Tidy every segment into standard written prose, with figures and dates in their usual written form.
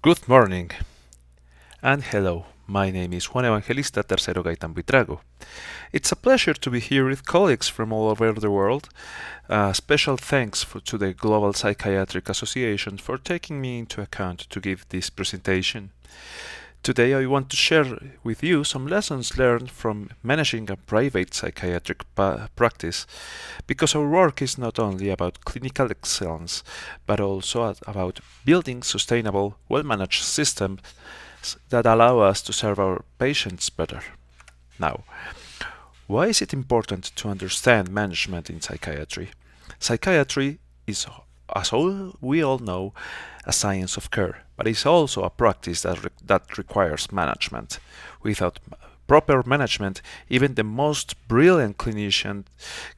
Good morning and hello. My name is Juan Evangelista 13Sept2025. It's a pleasure to be here with colleagues from all over the world. Special thanks to the Global Psychiatric Association for taking me into account to give this presentation. Today I want to share with you some lessons learned from managing a private psychiatric practice, because our work is not only about clinical excellence, but also about building sustainable, well-managed systems that allow us to serve our patients better. Now, why is it important to understand management in psychiatry? Psychiatry is, as we all know, a science of care, but it's also a practice that requires management. Without proper management, even the most brilliant clinician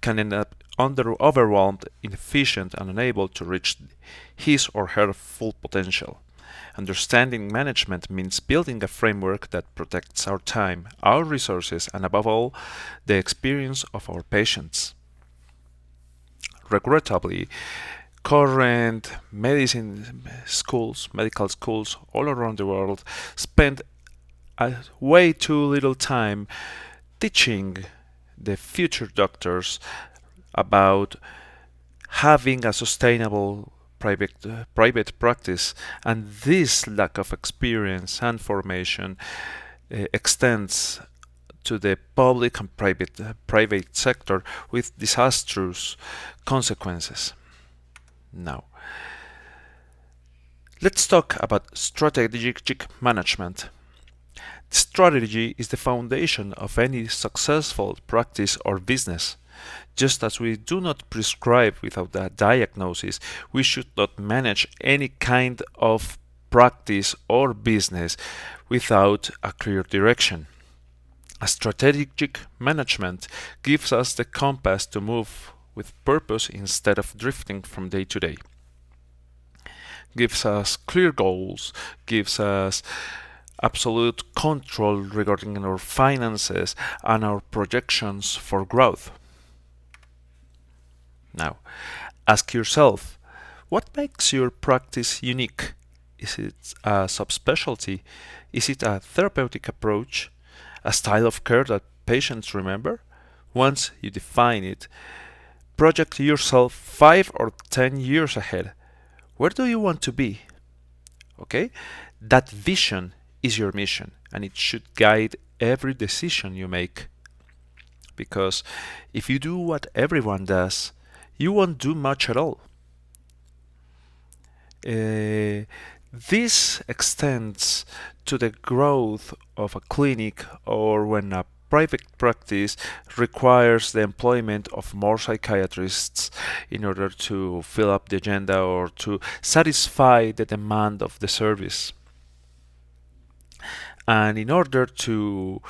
can end up overwhelmed, inefficient, and unable to reach his or her full potential. Understanding management means building a framework that protects our time, our resources, and above all, the experience of our patients. Regrettably, current medical schools all around the world spend way too little time teaching the future doctors about having a sustainable private practice, and this lack of experience and formation extends to the public and private sector with disastrous consequences. Now, let's talk about strategic management. Strategy is the foundation of any successful practice or business. Just as we do not prescribe without a diagnosis, we should not manage any kind of practice or business without a clear direction. A strategic management gives us the compass to move with purpose instead of drifting from day to day. Gives us clear goals, gives us absolute control regarding our finances and our projections for growth. Now, ask yourself, what makes your practice unique? Is it a subspecialty? Is it a therapeutic approach? A style of care that patients remember? Once you define it, project yourself 5 or 10 years ahead. Where do you want to be? Okay? That vision is your mission, and it should guide every decision you make. Because if you do what everyone does, you won't do much at all. This extends to the growth of a clinic or when a private practice requires the employment of more psychiatrists in order to fill up the agenda or to satisfy the demand of the service. And in order to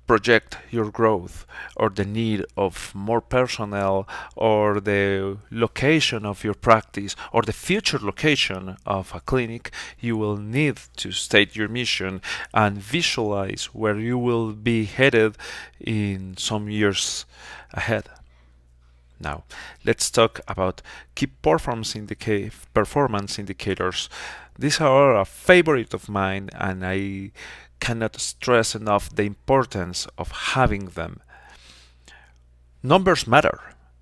project your growth or the need of more personnel or the location of your practice or the future location of a clinic, you will need to state your mission and visualize where you will be headed in some years ahead. Now, let's talk about key performance indicators. These are a favorite of mine, and I cannot stress enough the importance of having them. Numbers matter.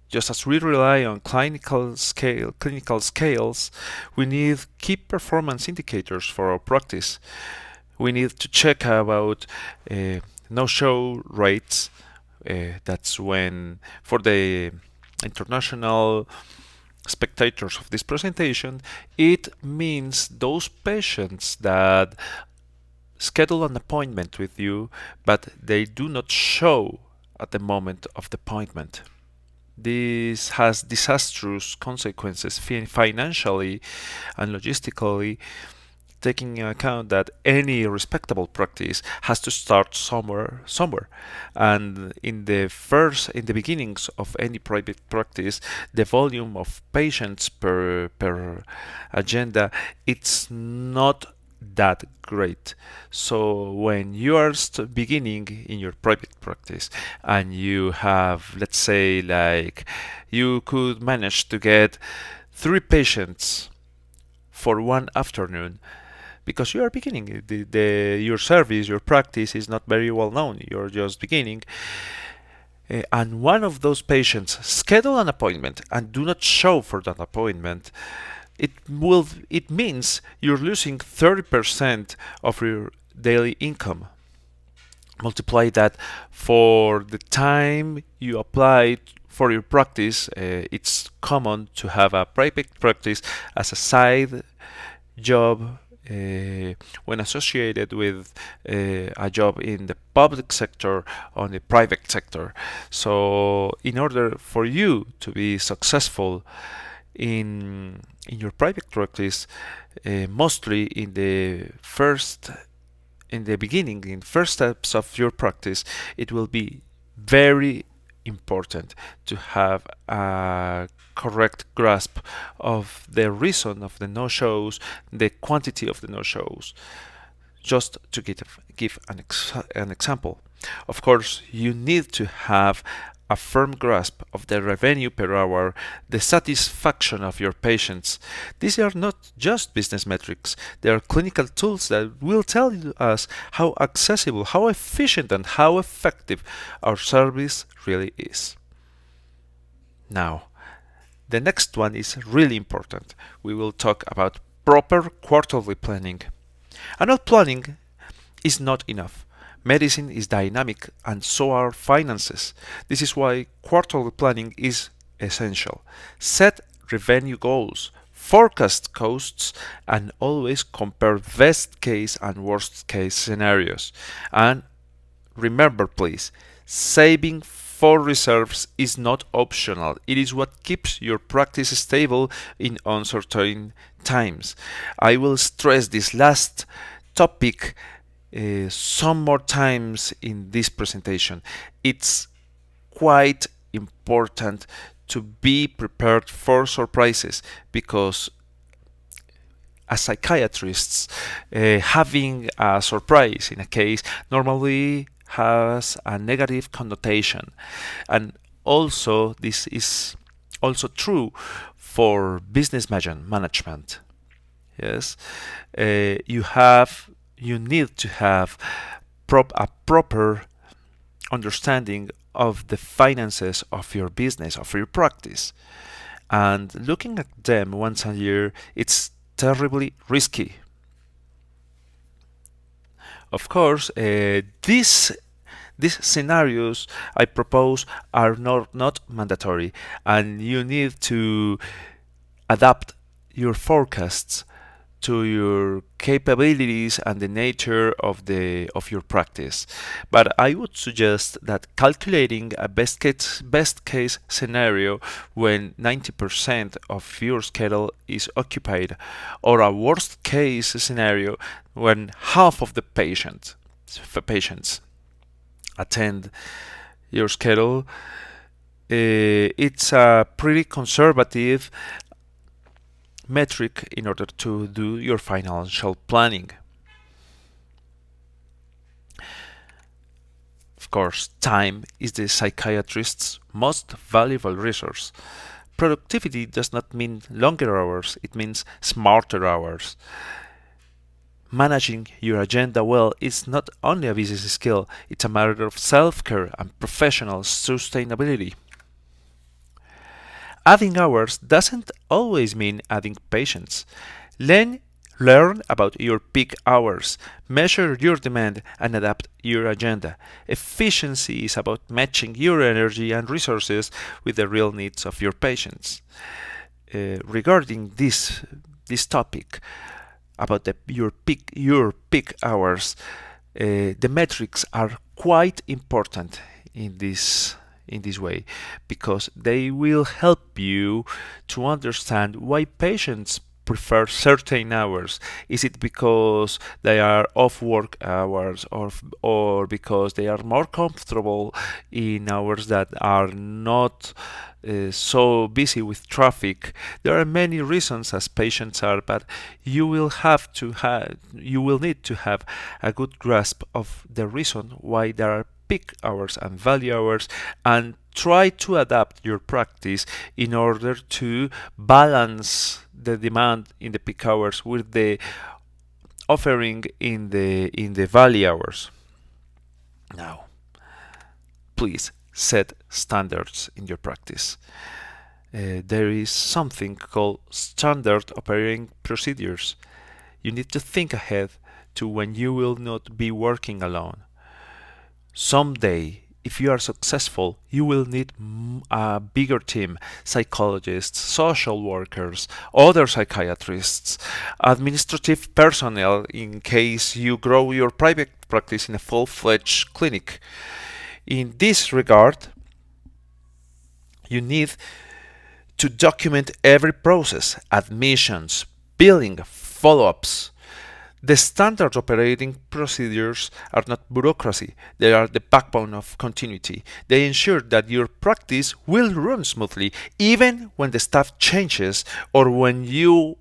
Just as we rely on clinical scales, we need key performance indicators for our practice. We need to check about no-show rates. That's when, for the international spectators of this presentation, it means those patients that schedule an appointment with you, but they do not show at the moment of the appointment. This has disastrous consequences financially and logistically, taking into account that any respectable practice has to start somewhere, and in the beginnings of any private practice, the volume of patients per agenda, it's not that great. So when you are beginning in your private practice and you have, let's say, like you could manage to get 3 patients for one afternoon, because you are beginning. Your service, your practice is not very well known. You're just beginning. And one of those patients schedule an appointment and do not show for that appointment, it means you're losing 30% of your daily income. Multiply that for the time you apply for your practice. It's common to have a private practice as a side job when associated with a job in the public sector or the private sector. So in order for you to be successful in your private practice, mostly in the beginning, in first steps of your practice, it will be very important to have a correct grasp of the reason of the no-shows, the quantity of the no-shows. Just to give an example, of course, you need to have a firm grasp of the revenue per hour, the satisfaction of your patients. These are not just business metrics, they are clinical tools that will tell us how accessible, how efficient, and how effective our service really is. Now, the next one is really important. We will talk about proper quarterly planning. Annual planning is not enough. Medicine is dynamic and so are finances. This is why quarterly planning is essential. Set revenue goals, forecast costs, and always compare best case and worst case scenarios. And remember, please, saving for reserves is not optional. It is what keeps your practice stable in uncertain times. I will stress this last topic some more times in this presentation. It's quite important to be prepared for surprises, because as psychiatrists, having a surprise in a case normally has a negative connotation. And also, this is also true for business management. Yes, you need to have a proper understanding of the finances of your business, of your practice. And looking at them once a year, it's terribly risky. Of course, these scenarios I propose are not mandatory, and you need to adapt your forecasts to your capabilities and the nature of your practice. But I would suggest that calculating a best case scenario when 90% of your schedule is occupied, or a worst case scenario when half of the patients attend your schedule, it's a pretty conservative metric in order to do your financial planning. Of course, time is the psychiatrist's most valuable resource. Productivity does not mean longer hours, it means smarter hours. Managing your agenda well is not only a business skill, it's a matter of self-care and professional sustainability. Adding hours doesn't always mean adding patients. Learn about your peak hours, measure your demand, and adapt your agenda. Efficiency is about matching your energy and resources with the real needs of your patients. Regarding this topic about your peak hours, the metrics are quite important in this way, because they will help you to understand why patients prefer certain hours. Is it because they are off work hours, or because they are more comfortable in hours that are not so busy with traffic? There are many reasons as patients are, but you will need to have a good grasp of the reason why there are peak hours and value hours, and try to adapt your practice in order to balance the demand in the peak hours with the offering in the valley hours. Now, please set standards in your practice. There is something called standard operating procedures. You need to think ahead to when you will not be working alone. Someday, if you are successful, you will need a bigger team: psychologists, social workers, other psychiatrists, administrative personnel in case you grow your private practice in a full-fledged clinic. In this regard, you need to document every process: admissions, billing, follow-ups. The standard operating procedures are not bureaucracy, they are the backbone of continuity. They ensure that your practice will run smoothly even when the staff changes or when you,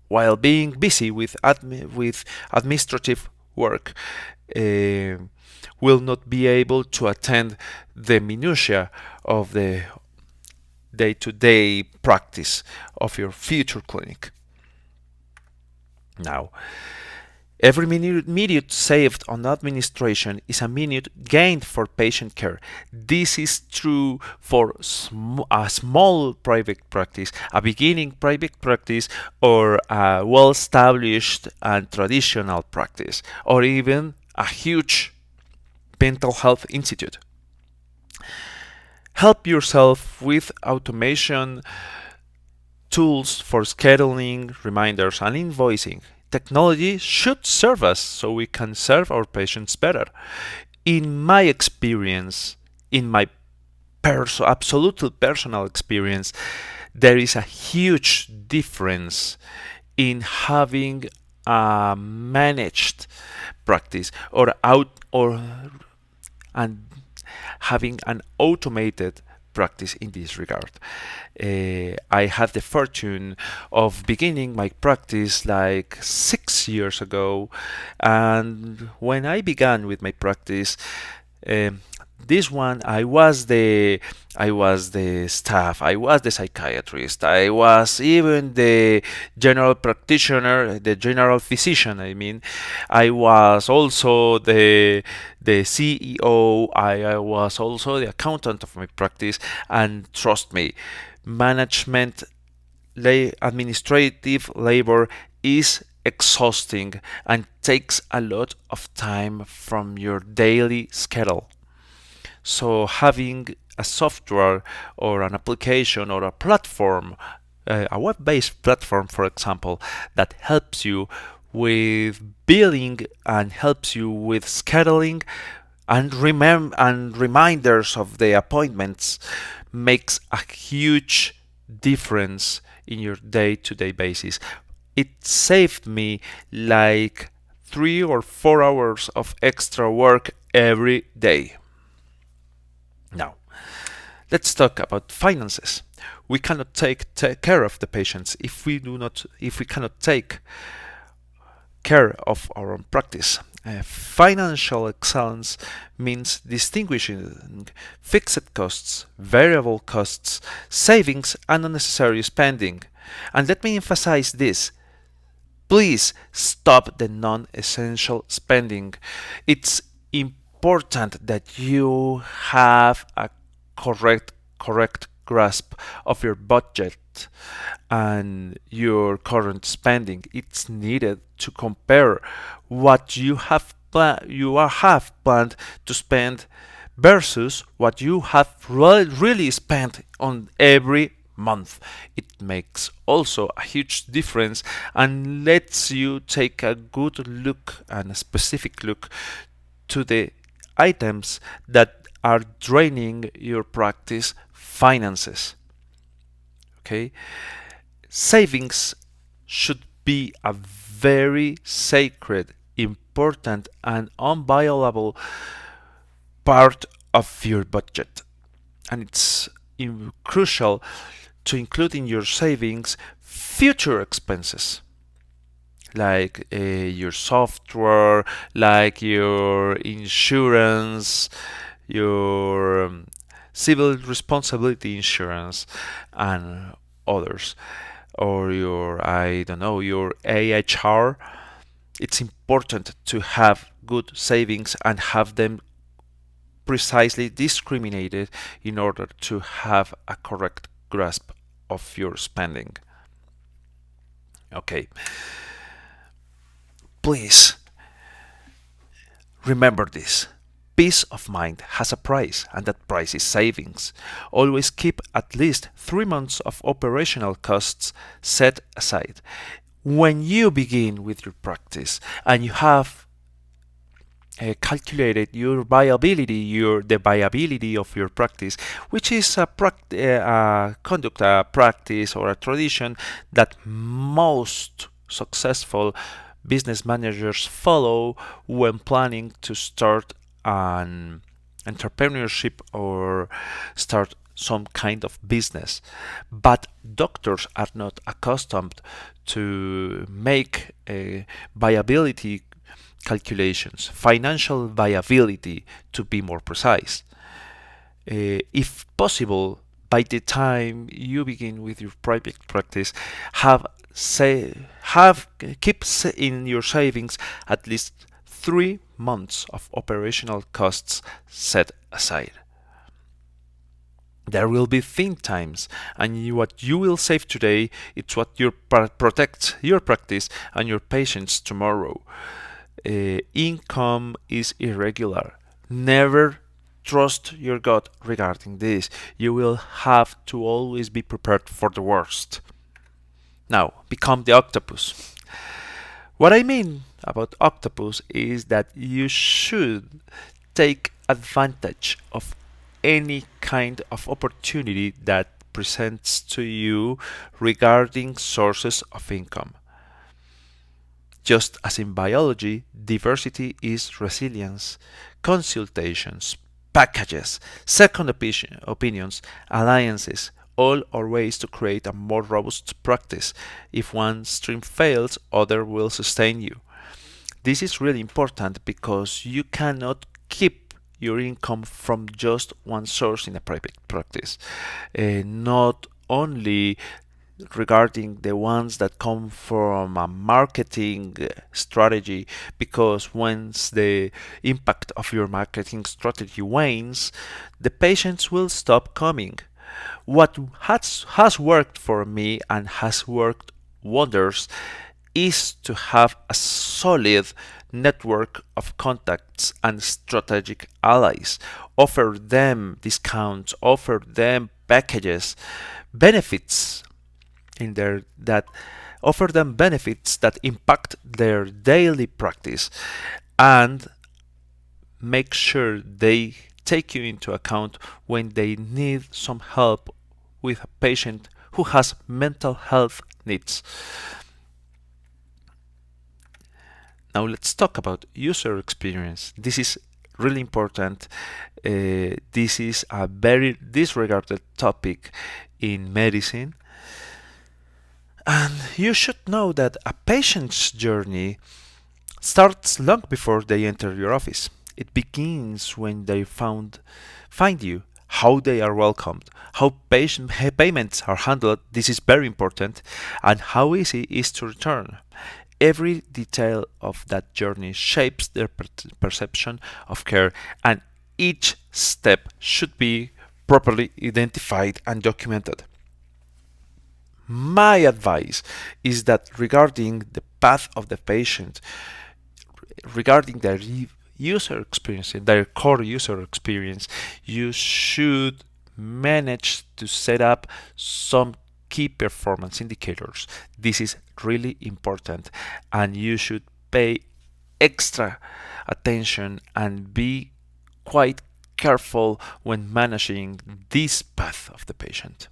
while being busy with administrative work, will not be able to attend the minutiae of the day-to-day practice of your future clinic. Now, every minute saved on administration is a minute gained for patient care. This is true for a small private practice, a beginning private practice, or a well-established and traditional practice, or even a huge mental health institute. Help yourself with automation tools for scheduling, reminders, and invoicing. Technology should serve us so we can serve our patients better. In my experience, in my absolutely personal experience, there is a huge difference in having a managed practice and having an automated practice in this regard. I had the fortune of beginning my practice like 6 years ago, and when I began with my practice, this one I was the staff, I was the psychiatrist, I was even the general practitioner, the general physician. I was also the CEO. I was also the accountant of my practice, and trust me, management, administrative labor is exhausting and takes a lot of time from your daily schedule. So having a software or an application or a platform, a web-based platform, for example, that helps you with billing and helps you with scheduling and reminders of the appointments makes a huge difference in your day-to-day basis. It saved me like 3 or 4 hours of extra work every day. Now, let's talk about finances. We cannot take care of the patients if we cannot take care of our own practice. Financial excellence means distinguishing fixed costs, variable costs, savings, and unnecessary spending. And let me emphasize this. Please stop the non-essential spending. It's important that you have a correct grasp of your budget and your current spending. It's needed to compare what you have planned to spend versus what you have really spent on every month. It makes also a huge difference and lets you take a good look and a specific look to the items that are draining your practice finances. Okay? Savings should be a very sacred, important, and inviolable part of your budget. And it's crucial to include in your savings future expenses, like your software, like your insurance, your civil responsibility insurance, and others, or your AHR, It's important to have good savings and have them precisely discriminated in order to have a correct grasp of your spending. Okay, please remember this. Peace of mind has a price, and that price is savings. Always keep at least 3 months of operational costs set aside. When you begin with your practice and you have calculated your viability, the viability of your practice, which is a conduct, a practice, or a tradition that most successful business managers follow when planning to start an entrepreneurship or start some kind of business. But doctors are not accustomed to make viability calculations, financial viability to be more precise. If possible, by the time you begin with your private practice, keep in your savings at least 3 months of operational costs set aside. There will be thin times, and what you will save today, it's what you protects your practice and your patients tomorrow. Income is irregular. Never trust your gut regarding this. You will have to always be prepared for the worst. Now, become the octopus. What I mean about octopus is that you should take advantage of any kind of opportunity that presents to you regarding sources of income. Just as in biology, diversity is resilience. Consultations, packages, second opinions, alliances, all are ways to create a more robust practice. If one stream fails, other will sustain you. This is really important because you cannot keep your income from just one source in a private practice. Not only regarding the ones that come from a marketing strategy, because once the impact of your marketing strategy wanes, the patients will stop coming. What has worked for me and has worked wonders is to have a solid network of contacts and strategic allies. Offer them discounts, offer them packages, benefits in their that offer them benefits that impact their daily practice, and make sure they take you into account when they need some help with a patient who has mental health needs. Now let's talk about user experience. This is really important. This is a very disregarded topic in medicine. And you should know that a patient's journey starts long before they enter your office. It begins when they find you, how they are welcomed, how payments are handled. This is very important, and how easy it is to return. Every detail of that journey shapes their perception of care, and each step should be properly identified and documented. My advice is that regarding the path of the patient, regarding their user experience, their core user experience, you should manage to set up some key performance indicators. This is really important, and you should pay extra attention and be quite careful when managing this path of the patient.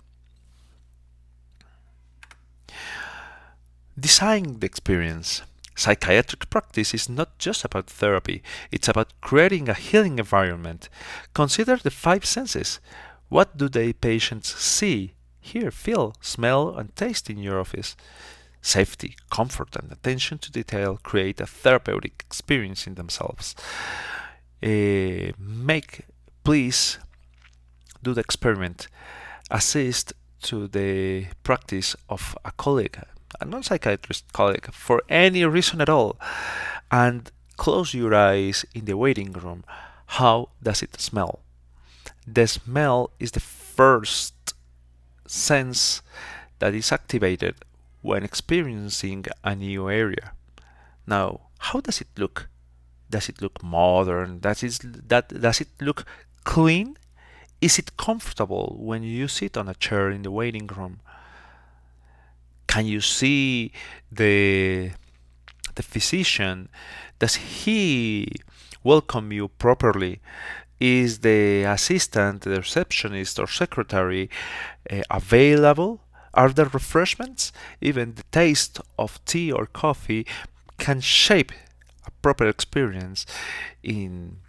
Design the experience. Psychiatric practice is not just about therapy, it's about creating a healing environment. Consider the five senses. What do the patients see, hear, feel, smell, and taste in your office? Safety, comfort, and attention to detail create a therapeutic experience in themselves. Please do the experiment. Assist to the practice of a colleague, a non-psychiatrist colleague, for any reason at all, and close your eyes in the waiting room. How does it smell? The smell is the first sense that is activated when experiencing a new area. Now, how does it look? Does it look modern? Does it look clean? Is it comfortable when you sit on a chair in the waiting room? Can you see the physician? Does he welcome you properly? Is the assistant, the receptionist or secretary available? Are there refreshments? Even the taste of tea or coffee can shape a proper experience in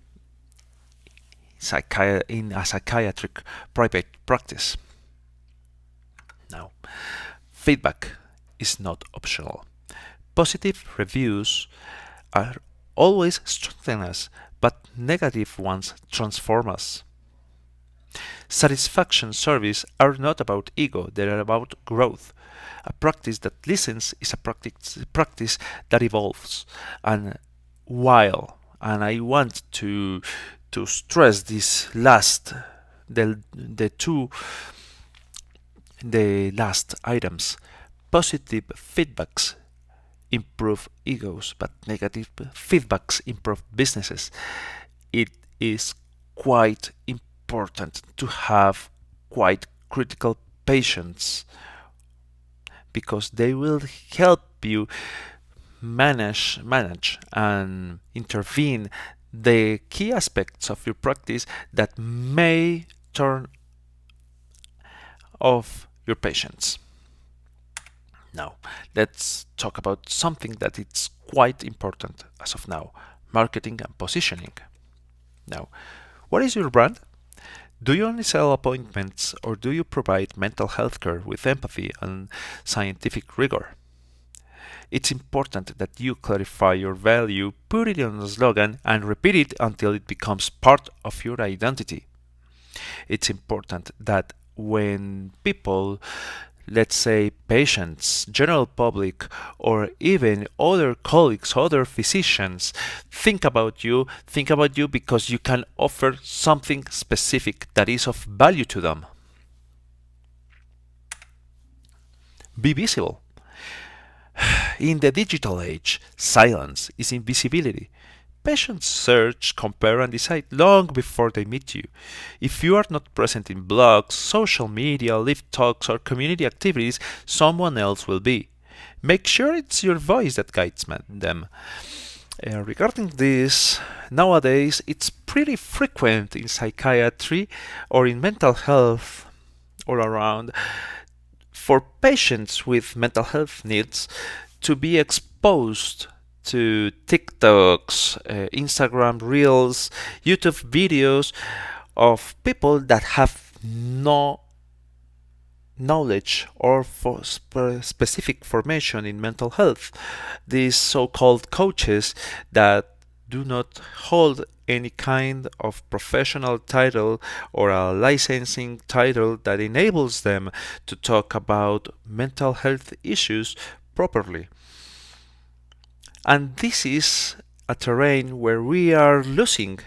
a psychiatric private practice. Now, feedback is not optional. Positive reviews are always strengthen us, but negative ones transform us. Satisfaction surveys are not about ego, they are about growth. A practice that listens is a practice that evolves. And I want to stress this last, the last items. Positive feedbacks improve egos, but negative feedbacks improve businesses. It is quite important to have quite critical patients because they will help you manage and intervene the key aspects of your practice that may turn off your patients. Now, let's talk about something that is quite important as of now, marketing and positioning. Now, what is your brand? Do you only sell appointments or do you provide mental health care with empathy and scientific rigor? It's important that you clarify your value, put it on a slogan, and repeat it until it becomes part of your identity. It's important that when people, let's say patients, general public, or even other colleagues, other physicians, think about you because you can offer something specific that is of value to them. Be visible. In the digital age, silence is invisibility. Patients search, compare, and decide long before they meet you. If you are not present in blogs, social media, live talks, or community activities, someone else will be. Make sure it's your voice that guides them. Regarding this, nowadays it's pretty frequent in psychiatry or in mental health all around for patients with mental health needs to be exposed to TikToks, Instagram Reels, YouTube videos of people that have no knowledge or for specific formation in mental health. These so-called coaches that do not hold any kind of professional title or a licensing title that enables them to talk about mental health issues properly. And this is a terrain where we are losing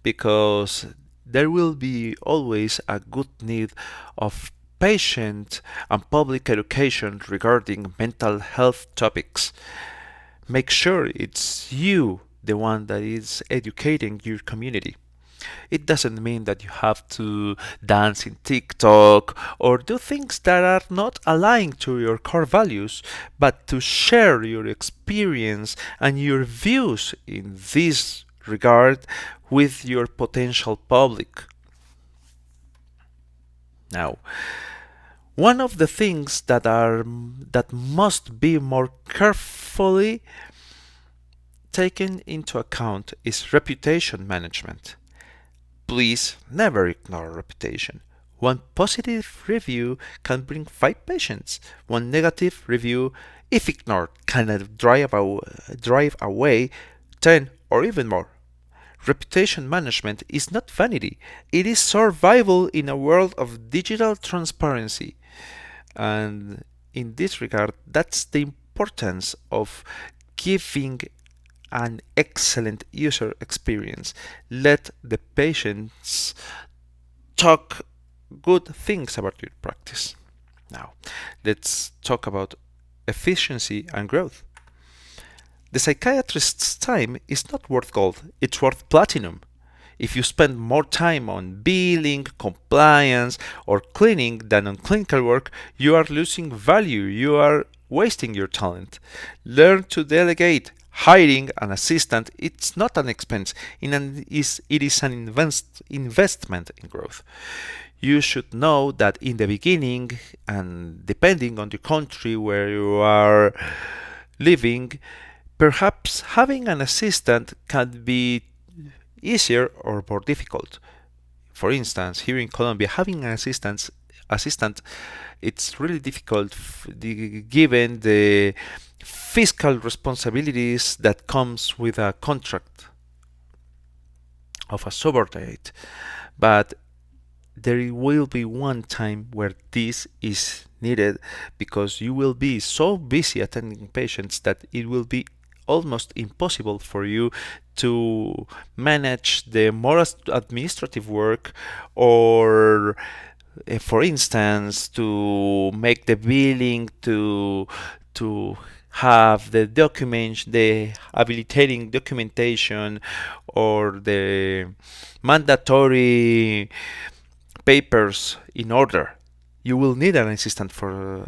because there will be always a good need of patient and public education regarding mental health topics. Make sure it's you, the one that is educating your community. It doesn't mean that you have to dance in TikTok or do things that are not aligned to your core values, but to share your experience and your views in this regard with your potential public. Now, one of the things that must be more carefully taken into account is reputation management. Please never ignore reputation. One positive review can bring 5 patients. One negative review, if ignored, can drive away 10 or even more. Reputation management is not vanity. It is survival in a world of digital transparency. And in this regard, that's the importance of giving an excellent user experience. Let the patients talk good things about your practice. Now, let's talk about efficiency and growth. The psychiatrist's time is not worth gold, it's worth platinum. If you spend more time on billing, compliance, or cleaning than on clinical work, you are losing value, you are wasting your talent. Learn to delegate. Hiring an assistant, it's not an expense, it is an investment in growth. You should know that in the beginning, and depending on the country where you are living, perhaps having an assistant can be easier or more difficult. For instance, here in Colombia, having an assistant, it's really difficult given the fiscal responsibilities that comes with a contract of a subordinate. But there will be one time where this is needed, because you will be so busy attending patients that it will be almost impossible for you to manage the more administrative work, or for instance, to make the billing, to have the documents, the habilitating documentation, or the mandatory papers in order. You will need an assistant for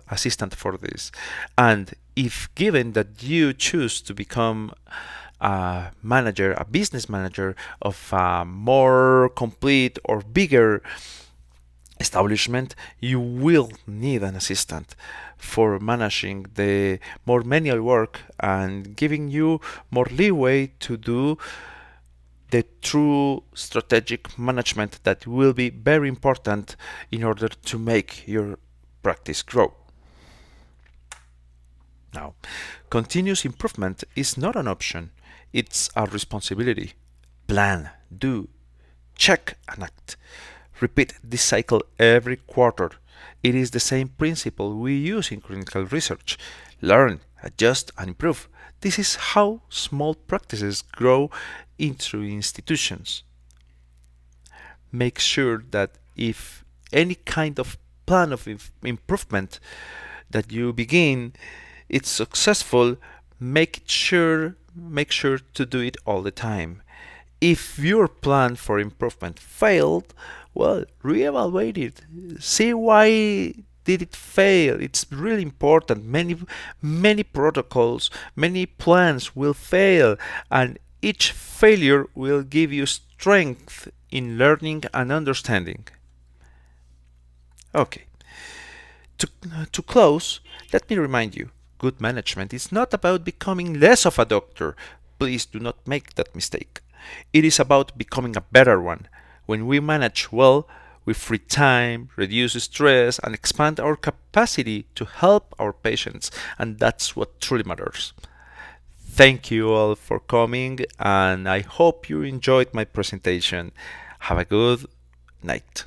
this. And if given that you choose to become a manager, a business manager of a more complete or bigger establishment, you will need an assistant for managing the more manual work and giving you more leeway to do the true strategic management that will be very important in order to make your practice grow. Now, continuous improvement is not an option, it's a responsibility. Plan, do, check, and act. Repeat this cycle every quarter. It is the same principle we use in clinical research. Learn, adjust, and improve. This is how small practices grow into institutions. Make sure that if any kind of plan of improvement that you begin it's successful, make sure to do it all the time. If your plan for improvement failed, well, reevaluate it. See why did it fail. It's really important. Many protocols, many plans will fail, and each failure will give you strength in learning and understanding. Okay. To close, let me remind you, good management is not about becoming less of a doctor. Please do not make that mistake. It is about becoming a better one. When we manage well, we free time, reduce stress, and expand our capacity to help our patients, and that's what truly matters. Thank you all for coming, and I hope you enjoyed my presentation. Have a good night.